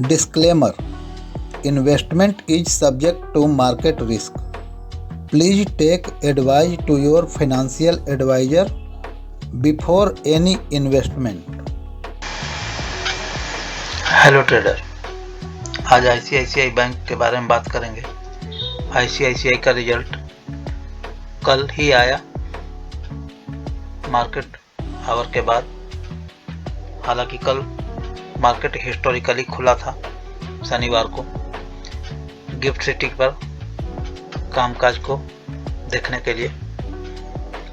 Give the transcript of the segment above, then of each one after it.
Disclaimer: Investment is subject to market risk. Please take advice to your financial advisor before any investment. Hello trader, आज ICICI bank के बारे में बात करेंगे। ICICI का result कल ही आया मार्केट आवर के बाद। हालांकि कल मार्केट हिस्टोरिकली खुला था शनिवार को। गिफ्ट सिटी पर कामकाज को देखने के लिए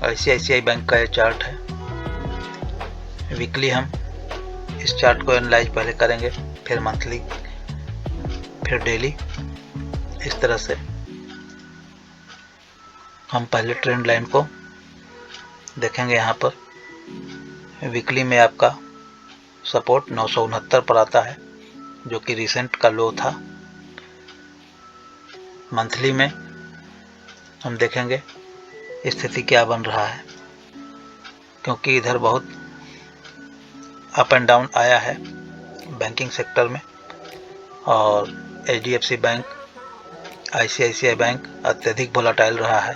आईसीआईसीआई बैंक का ये चार्ट है। वीकली हम इस चार्ट को एनालाइज पहले करेंगे, फिर मंथली, फिर डेली। इस तरह से हम पहले ट्रेंड लाइन को देखेंगे। यहाँ पर वीकली में आपका सपोर्ट 969 पर आता है, जो कि रिसेंट का लो था। मंथली में हम देखेंगे स्थिति क्या बन रहा है, क्योंकि इधर बहुत अप एंड डाउन आया है बैंकिंग सेक्टर में, और एचडीएफसी बैंक, आईसीआईसीआई बैंक अत्यधिक वोलेटाइल रहा है।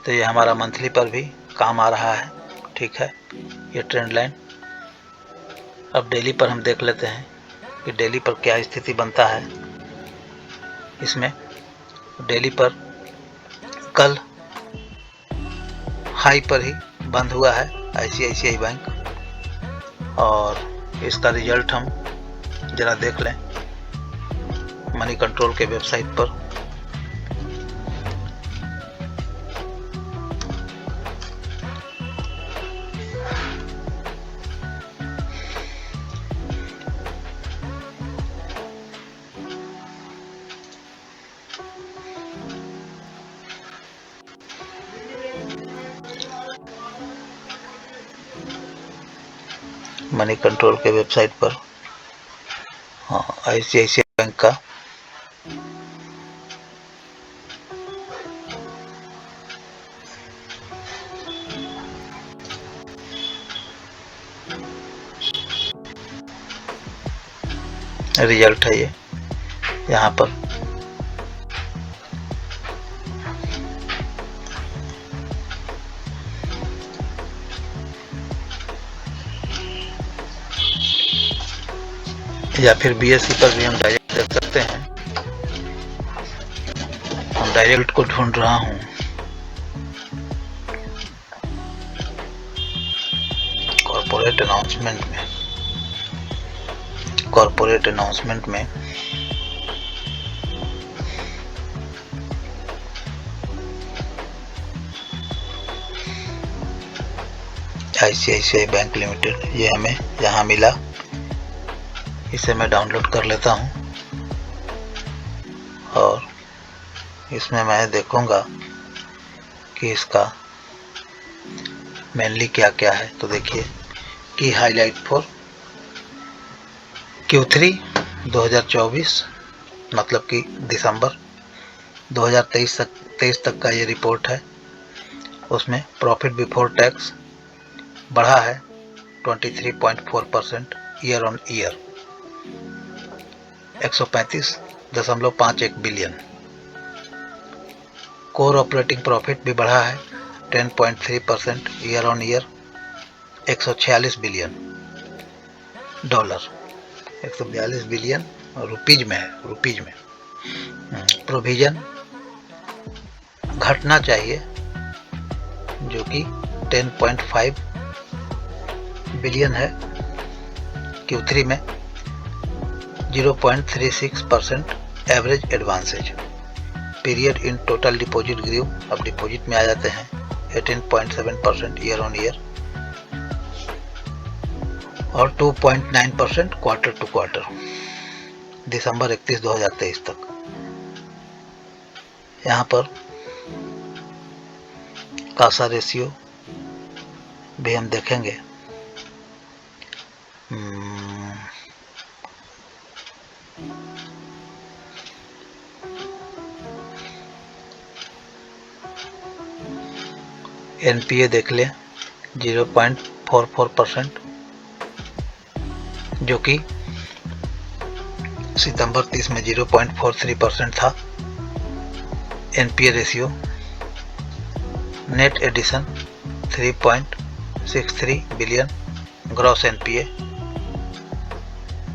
तो ये हमारा मंथली पर भी काम आ रहा है। ठीक है, ये ट्रेंड लाइन। अब डेली पर हम देख लेते हैं कि डेली पर क्या स्थिति बनता है। इसमें डेली पर कल हाई पर ही बंद हुआ है आईसीआईसीआई बैंक, और इसका रिजल्ट हम जरा देख लें मनी कंट्रोल के वेबसाइट पर। मनी कंट्रोल के वेबसाइट पर आईसीआईसीआई बैंक का रिजल्ट है ये। यहाँ पर या फिर बीएसई पर भी हम डायरेक्ट देख सकते हैं। हम डायरेक्ट को ढूंढ रहा हूँ। कॉर्पोरेट अनाउंसमेंट में आईसीआईसीआई बैंक लिमिटेड, ये हमें यहाँ मिला। इसे मैं डाउनलोड कर लेता हूँ और इसमें मैं देखूंगा कि इसका मेनली क्या क्या है। तो देखिए कि हाईलाइट फॉर Q3 2024, मतलब कि दिसंबर 2023 तक का ये रिपोर्ट है। उसमें प्रॉफिट बिफोर टैक्स बढ़ा है 23.4% year on year, 135.51 billion. Core operating profit भी बढ़ा है 10.3% year on year, 146 billion dollar, 142 billion rupees में है। प्रोविजन घटना चाहिए, जो कि 10.5 बिलियन है। Q3 में 0.36% average advances. Period in total deposit grew, अब डिपॉजिट में आ जाते हैं, 18.7% ईयर ऑन ईयर और 2.9% क्वार्टर टू क्वार्टर, दिसंबर 31, 2023 तक। यहाँ पर कासा रेशियो भी हम देखेंगे। एनपीए देख लें 0.44%, जो कि सितंबर 30 में 0.43% था। NPA ratio, net addition 3.63 billion, gross NPA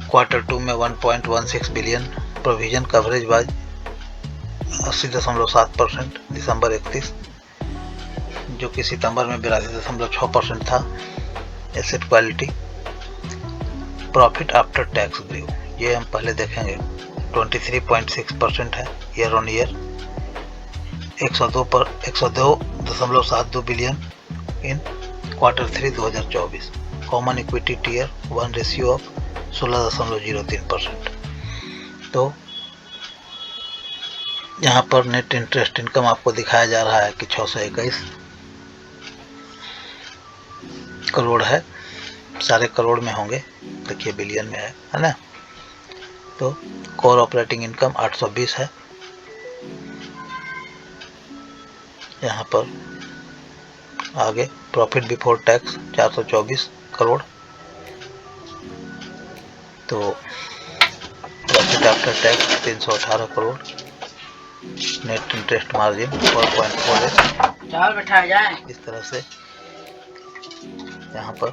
Q2 में 1.16 billion, provision coverage was 80.7% December 31, जो कि सितंबर में 82.6% था। Asset quality, profit after tax grew, ये हम पहले देखेंगे, 23.6% है year on year, 102.72 billion in Q3 2024। Common equity tier 1 ratio of 16.03%। तो यहाँ पर नेट इंटरेस्ट इनकम आपको दिखाया जा रहा है कि 621 करोड़ है, सारे करोड़ में होंगे, देखिए बिलियन में है ना। तो कोर ऑपरेटिंग इनकम 820 है। यहाँ पर आगे प्रॉफिट बिफोर टैक्स 424 करोड़, तो profit after tax 318 crore, net interest margin 4.48। इस तरह से यहाँ पर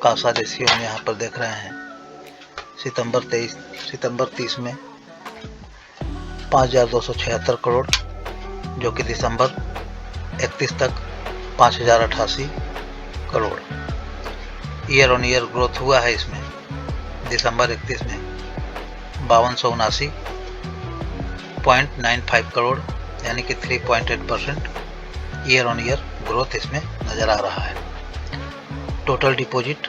कासा रेशियो हम यहाँ पर देख रहे हैं, सितंबर 30 में 5276 करोड़, जो कि दिसंबर 31 तक 5088 crore. Year on year growth हुआ है इसमें, दिसंबर 31 में 5279.95 करोड़, यानी कि 3.8% ईयर ऑन ईयर ग्रोथ इसमें नज़र आ रहा है। टोटल डिपॉजिट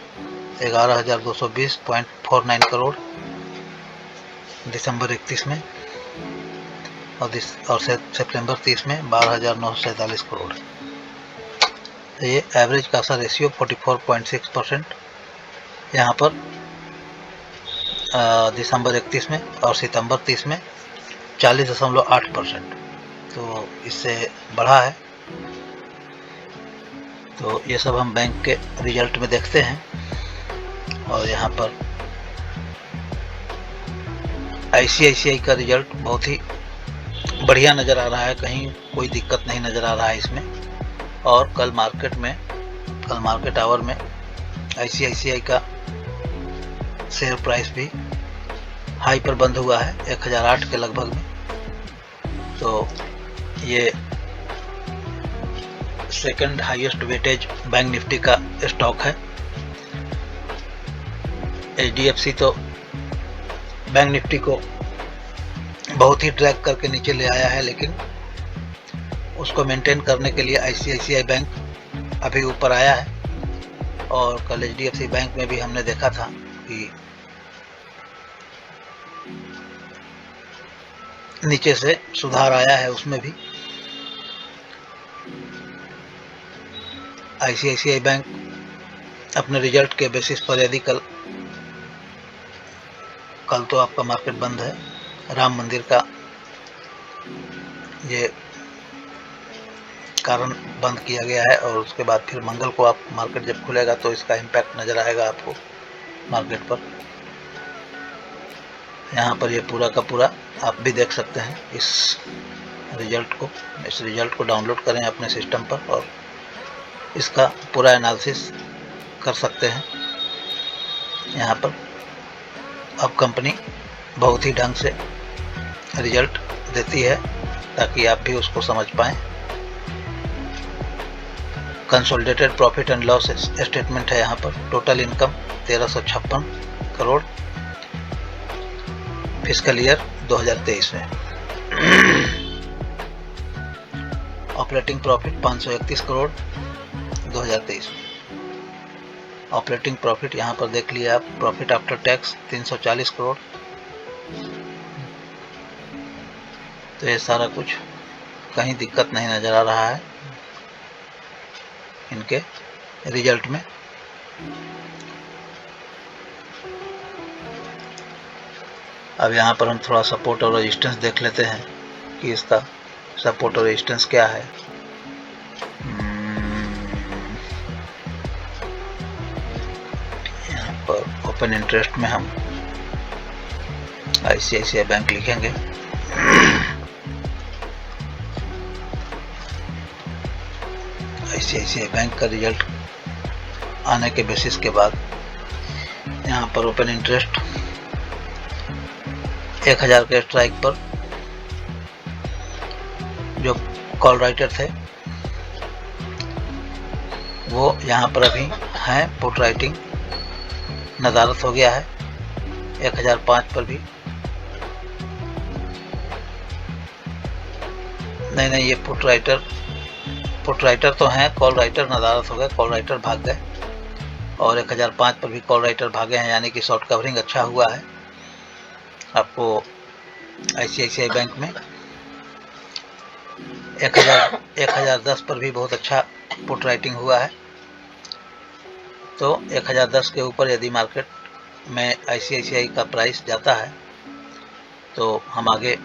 11,220.49 करोड़ दिसंबर 31 में, और सितंबर 30 में 12,947 करोड़। तो ये एवरेज कासा रेशियो 44.6% यहाँ पर दिसंबर 31 में, और सितंबर 30 में 40.8%, तो इससे बढ़ा है। तो ये सब हम बैंक के रिजल्ट में देखते हैं, और यहाँ पर आईसीआईसीआई का रिजल्ट बहुत ही बढ़िया नज़र आ रहा है, कहीं कोई दिक्कत नहीं नज़र आ रहा है इसमें। और कल मार्केट आवर में आईसीआईसीआई का शेयर प्राइस भी हाई पर बंद हुआ है, 1008 के लगभग में। तो ये second highest weightage bank Nifty का स्टॉक है। एचडीएफसी तो बैंक निफ्टी को बहुत ही ड्रैग करके नीचे ले आया है, लेकिन उसको मेंटेन करने के लिए आईसीआईसीआई बैंक अभी ऊपर आया है। और कल एचडीएफसी बैंक में भी हमने देखा था कि नीचे से सुधार आया है, उसमें भी आईसीआईसीआई बैंक अपने रिजल्ट के बेसिस पर, यदि कल तो आपका मार्केट बंद है, राम मंदिर का ये कारण बंद किया गया है, और उसके बाद फिर मंगल को आप मार्केट जब खुलेगा तो इसका इम्पैक्ट नज़र आएगा आपको मार्केट पर। यहाँ पर ये पूरा का पूरा आप भी देख सकते हैं इस रिजल्ट को डाउनलोड करें अपने सिस्टम पर, और इसका पूरा एनालिसिस कर सकते हैं। यहाँ पर अब कंपनी बहुत ही ढंग से रिजल्ट देती है, ताकि आप भी उसको समझ पाएँ। Consolidated profit and loss statement है यहाँ पर। Total income 1356 crore fiscal year 2023 में। ऑपरेटिंग प्रॉफिट 531 करोड़ 2023 में। ऑपरेटिंग प्रॉफिट यहाँ पर देख लिया आप। Profit after tax 340 crore. तो ये सारा कुछ कहीं दिक्कत नहीं नज़र आ रहा है इनके रिजल्ट में। अब यहाँ पर हम थोड़ा सपोर्ट और रेजिस्टेंस देख लेते हैं कि इसका सपोर्ट और रेजिस्टेंस क्या है। यहाँ पर ओपन इंटरेस्ट में हम ICICI बैंक लिखेंगे। ICICI बैंक का रिजल्ट आने के बेसिस के बाद यहाँ पर ओपन इंटरेस्ट 1000 के स्ट्राइक पर जो कॉल राइटर थे वो यहाँ पर अभी हैं। पुट राइटिंग नदारत हो गया है 1005 पर भी। नहीं, ये पुट राइटर तो हैं, कॉल राइटर नदारत हो गए, कॉल राइटर भाग गए और 1005 पर भी कॉल राइटर भागे हैं, यानी कि शॉर्ट कवरिंग अच्छा हुआ है। आपको ICICI बैंक में 1010 पर भी बहुत अच्छा पुट राइटिंग हुआ है। तो 1010 के ऊपर यदि मार्केट में ICICI का प्राइस जाता है तो हम आगे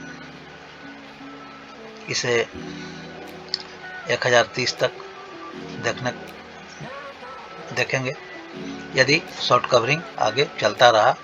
इसे 1030 तक देखेंगे यदि शॉर्ट कवरिंग आगे चलता रहा।